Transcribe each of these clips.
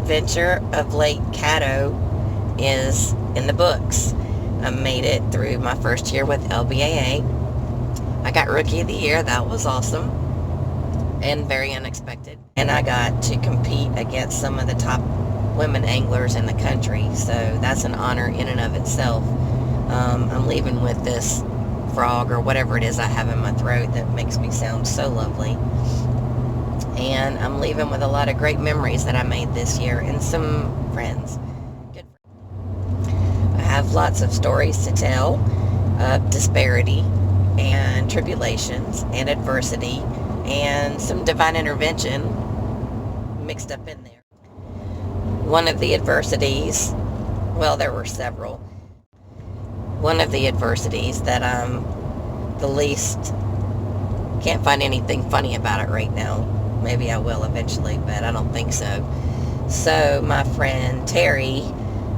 adventure of Lake Caddo is in the books. I made it through my first year with LBAA. I got Rookie of the Year. That was awesome and very unexpected. And I got to compete against some of the top women anglers in the country. So that's an honor in and of itself. I'm leaving with this frog or whatever it is I have in my throat that makes me sound so lovely. And I'm leaving with a lot of great memories that I made this year and some friends. Good friends. I have lots of stories to tell of disparity and tribulations and adversity and some divine intervention mixed up in there. One of the adversities, well, there were several. One of the adversities that I'm the least, can't find anything funny about it right now. Maybe I will eventually, but I don't think so. So my friend Terry,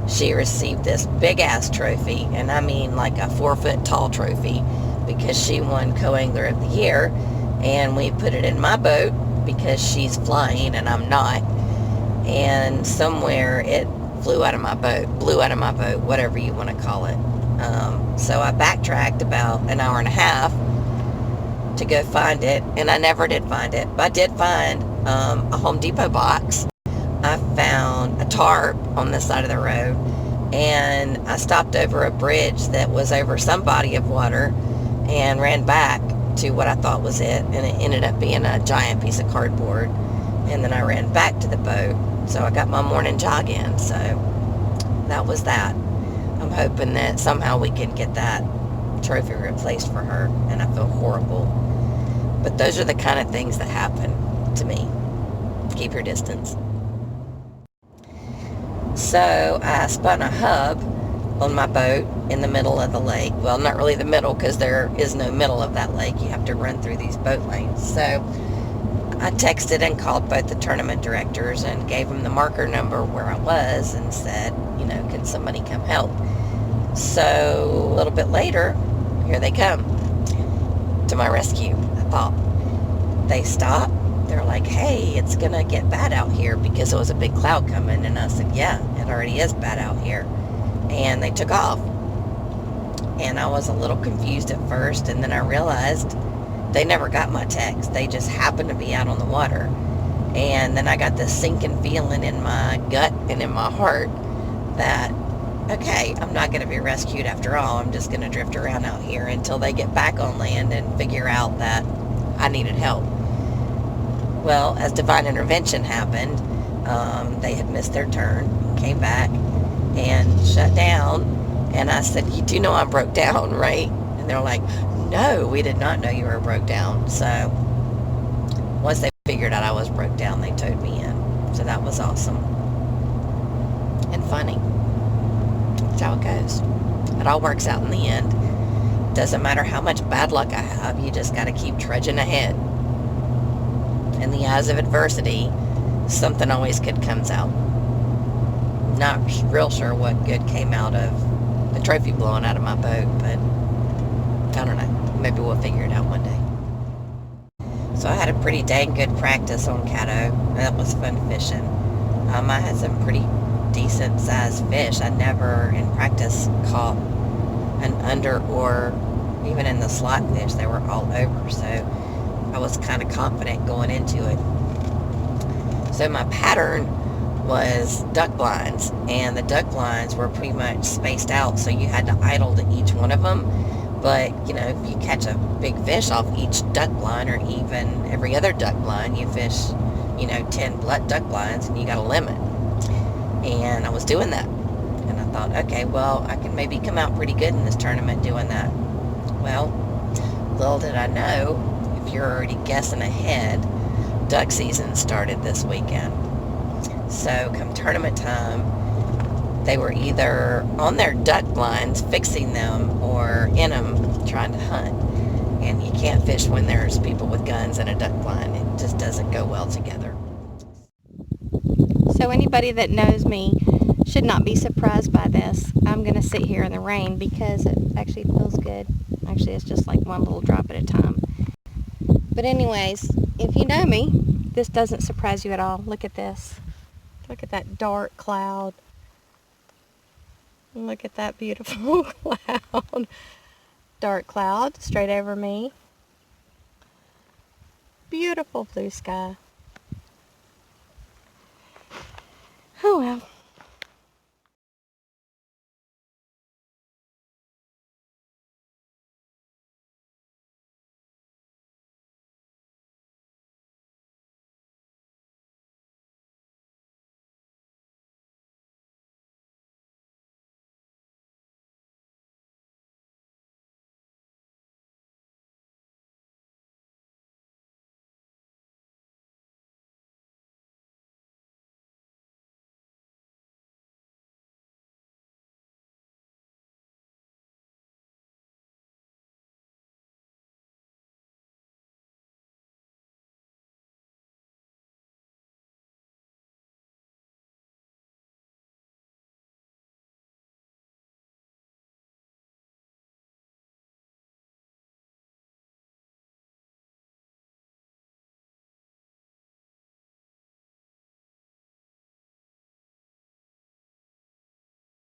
she received this big ass trophy, and I mean like a 4-foot tall trophy, because she won Co-Angler of the Year, and we put it in my boat because she's flying and I'm not, and somewhere it blew out of my boat, whatever you want to call it. So I backtracked about an hour and a half to go find it, and I never did find it, but I did find a Home Depot box. I found a tarp on the side of the road, and I stopped over a bridge that was over some body of water and ran back to what I thought was it, and it ended up being a giant piece of cardboard. And then I ran back to the boat, so I got my morning jog in. So that was that. I'm hoping that somehow we can get that trophy replaced for her, and I feel horrible. But those are the kind of things that happen to me. Keep your distance. So I spun a hub on my boat in the middle of the lake. Well, not really the middle, because there is no middle of that lake. You have to run through these boat lanes. So I texted and called both the tournament directors and gave them the marker number where I was and said, can somebody come help? So a little bit later, here they come to my rescue. I thought, they stopped. They're like, hey, it's going to get bad out here, because it was a big cloud coming. And I said, yeah, it already is bad out here. And they took off. And I was a little confused at first, and then I realized they never got my text. They just happened to be out on the water. And then I got this sinking feeling in my gut and in my heart that, okay, I'm not going to be rescued after all. I'm just going to drift around out here until they get back on land and figure out that I needed help. Well, as divine intervention happened, they had missed their turn, came back, and shut down. And I said, you do know I broke down, right? And they're like, no, we did not know you were broke down. So once they figured out I was broke down, they towed me in. So that was awesome and funny. That's how it goes. It all works out in the end. Doesn't matter how much bad luck I have, you just got to keep trudging ahead. In the eyes of adversity, something always good comes out. Not real sure what good came out of the trophy blowing out of my boat, but I don't know. Maybe we'll figure it out one day. So I had a pretty dang good practice on Caddo. That was fun fishing. I had some pretty decent sized fish. I never in practice caught an under, or even in the slot fish. They were all over. So I was kind of confident going into it. So my pattern was duck blinds, and the duck blinds were pretty much spaced out, so you had to idle to each one of them. But if you catch a big fish off each duck blind, or even every other duck blind, you fish 10 duck blinds, and you got a limit. And I was doing that, and I thought, okay, well, I can maybe come out pretty good in this tournament doing that. Well, little did I know, if you're already guessing ahead, duck season started this weekend. So come tournament time, they were either on their duck blinds fixing them, or in them trying to hunt. And you can't fish when there's people with guns and a duck blind. It just doesn't go well together. So anybody that knows me should not be surprised by this. I'm going to sit here in the rain because it actually feels good. Actually, it's just like one little drop at a time. But anyways, if you know me, this doesn't surprise you at all. Look at this. Look at that dark cloud. Look at that beautiful cloud. Dark cloud straight over me. Beautiful blue sky. Oh well.